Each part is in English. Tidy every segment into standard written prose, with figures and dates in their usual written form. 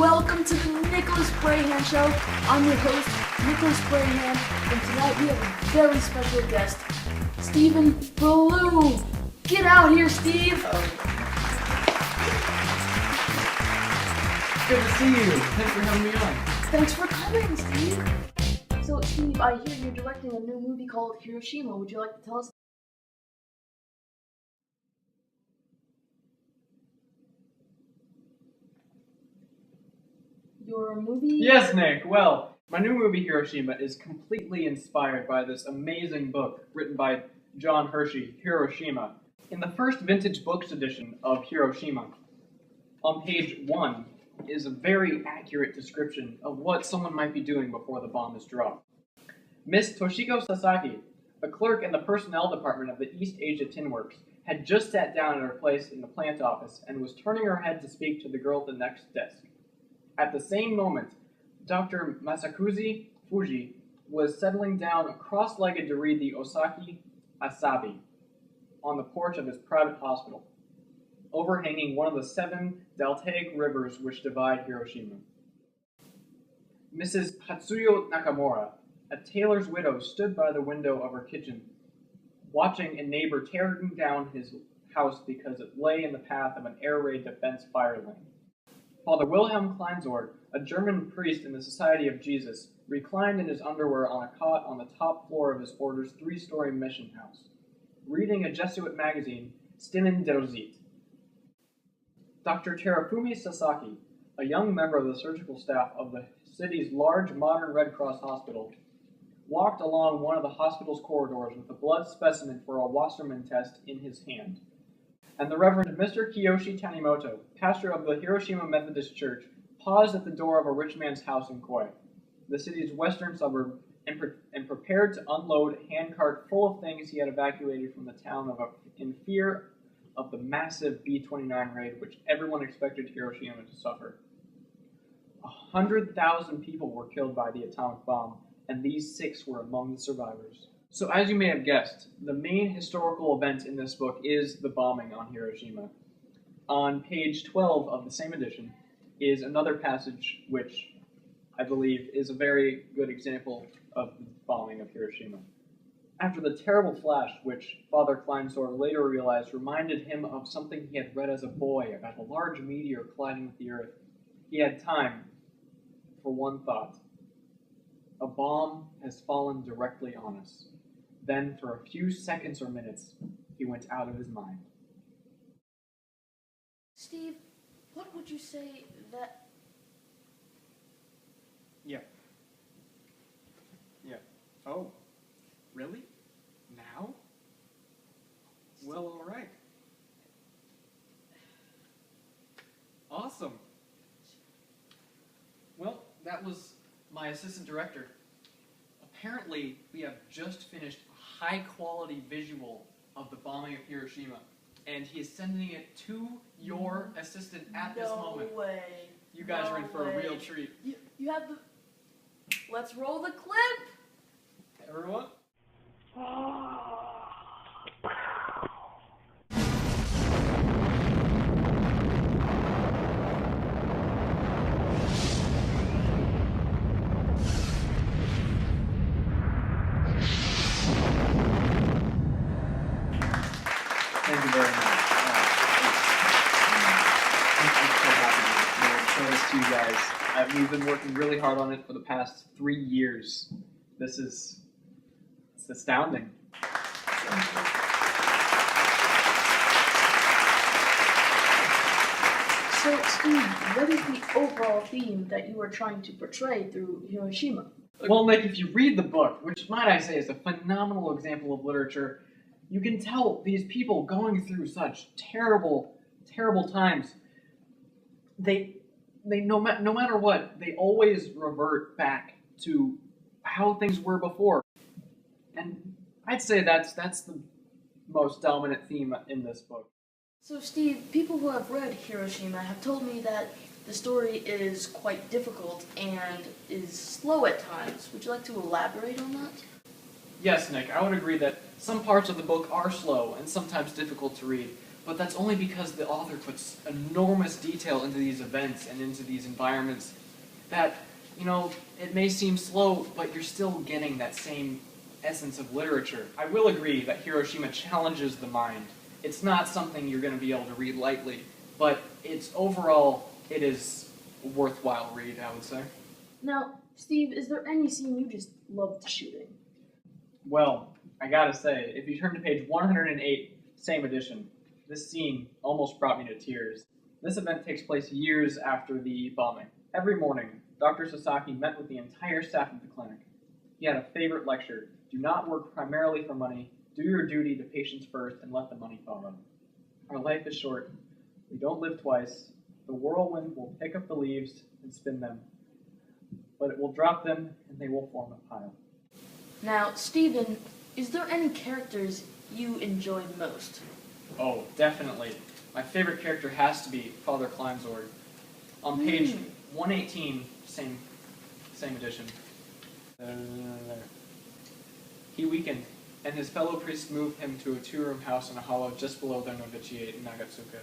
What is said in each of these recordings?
welcome to the Nicholas Brahan Show. I'm your host, Nicholas Brahan, and tonight we have a very special guest, Stephen Ballou. Get out here, Steve! Good to see you. Thanks for having me on. Thanks for coming, Steve. So, Steve, I hear you're directing a new movie called Hiroshima. Would you like to tell us? Your movie? Yes, Nick. Well, my new movie Hiroshima is completely inspired by this amazing book written by John Hershey, Hiroshima. In the first vintage books edition of Hiroshima, on page 1 is a very accurate description of what someone might be doing before the bomb is dropped. Miss Toshiko Sasaki, a clerk in the personnel department of the East Asia Tin Works, had just sat down at her place in the plant office and was turning her head to speak to the girl at the next desk. At the same moment, Dr. Masakuzi Fuji was settling down cross-legged to read the Osaki Asabi on the porch of his private hospital, overhanging one of the 7 deltaic rivers which divide Hiroshima. Mrs. Hatsuyo Nakamura, a tailor's widow, stood by the window of her kitchen, watching a neighbor tearing down his house because it lay in the path of an air raid defense fire lane. Father Wilhelm Kleinsorg, a German priest in the Society of Jesus, reclined in his underwear on a cot on the top floor of his order's 3-story mission house, reading a Jesuit magazine, Stimmen der Zeit. Dr. Terafumi Sasaki, a young member of the surgical staff of the city's large modern Red Cross hospital, walked along one of the hospital's corridors with a blood specimen for a Wassermann test in his hand. And the Reverend Mr. Kiyoshi Tanimoto, pastor of the Hiroshima Methodist Church, paused at the door of a rich man's house in Koi, the city's western suburb, and prepared to unload a handcart full of things he had evacuated from the town in fear of the massive B-29 raid which everyone expected Hiroshima to suffer. 100,000 people were killed by the atomic bomb, and these 6 were among the survivors. So as you may have guessed, the main historical event in this book is the bombing on Hiroshima. On page 12 of the same edition is another passage which I believe is a very good example of the bombing of Hiroshima. After the terrible flash, which Father Kleinsorg later realized reminded him of something he had read as a boy about a large meteor colliding with the Earth, he had time for one thought. A bomb has fallen directly on us. Then, for a few seconds or minutes, he went out of his mind. Steve, what would you say that... Yeah. Oh, really? Now? Well, all right. Awesome. Well, that was my assistant director. Apparently, we have just finished a high-quality visual of the bombing of Hiroshima, and he is sending it to your assistant at this moment. No way. You guys are in for a real treat. You have the... Let's roll the clip! Everyone? Thank you very much. I'm so happy to show this to you guys. We've been working really hard on it for the past 3 years. It's astounding. So, Steve, what is the overall theme that you are trying to portray through Hiroshima? Well, Nick, if you read the book, which might I say is a phenomenal example of literature, you can tell these people going through such terrible, terrible times. They no matter what, they always revert back to how things were before. And I'd say that's the most dominant theme in this book. So, Steve, people who have read Hiroshima have told me that the story is quite difficult and is slow at times. Would you like to elaborate on that? Yes, Nick, I would agree that some parts of the book are slow and sometimes difficult to read, but that's only because the author puts enormous detail into these events and into these environments that, it may seem slow, but you're still getting that same essence of literature. I will agree that Hiroshima challenges the mind. It's not something you're going to be able to read lightly, but it is a worthwhile read, I would say. Now, Steve, is there any scene you just loved shooting? Well, I gotta say, if you turn to page 108, same edition, this scene almost brought me to tears. This event takes place years after the bombing. Every morning, Dr. Sasaki met with the entire staff of the clinic. He had a favorite lecture: do not work primarily for money, do your duty to patients first, and let the money follow. Our life is short. We don't live twice. The whirlwind will pick up the leaves and spin them, but it will drop them and they will form a pile. Now, Stephen, is there any characters you enjoyed most? Oh, definitely. My favorite character has to be Father Kleinsorg. On page 118, same edition. He weakened, and his fellow priests moved him to a 2-room house in a hollow just below their novitiate in Nagatsuka.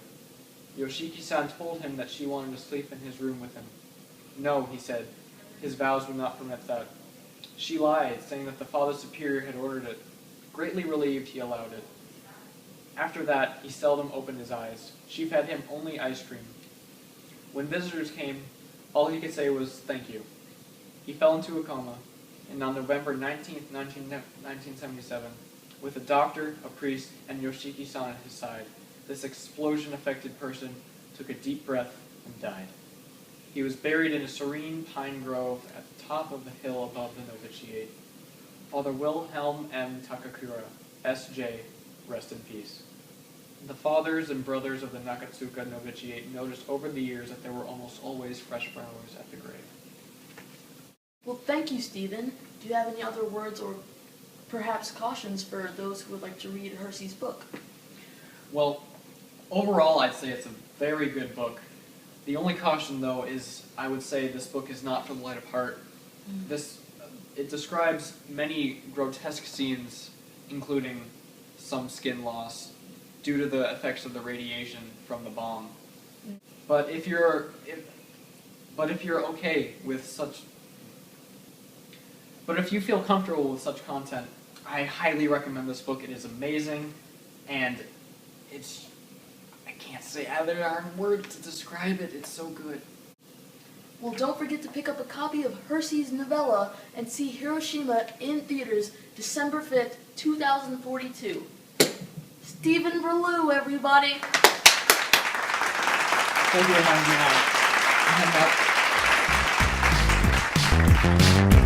Yoshiki-san told him that she wanted to sleep in his room with him. No, he said. His vows would not permit that. She lied, saying that the Father Superior had ordered it. Greatly relieved, he allowed it. After that, he seldom opened his eyes. She fed him only ice cream. When visitors came, all he could say was, "Thank you." He fell into a coma, and on November 19th, 1977, with a doctor, a priest, and Yoshiki-san at his side, this explosion-affected person took a deep breath and died. He was buried in a serene pine grove at the top of the hill above the novitiate. Father Wilhelm M. Takakura, S.J., rest in peace. The fathers and brothers of the Nagatsuka novitiate noticed over the years that there were almost always fresh flowers at the grave. Well, thank you, Stephen. Do you have any other words or perhaps cautions for those who would like to read Hersey's book? Well, overall, I'd say it's a very good book. The only caution, though, is I would say this book is not for the light of heart. It describes many grotesque scenes, including some skin loss, due to the effects of the radiation from the bomb. But if you're okay with such, but if you feel comfortable with such content, I highly recommend this book. It is amazing, and I can't say there aren't words to describe it. It's so good. Well, don't forget to pick up a copy of Hersey's novella and see Hiroshima in theaters December 5th, 2042. Stephen Berlew, everybody! Thank you for having me out.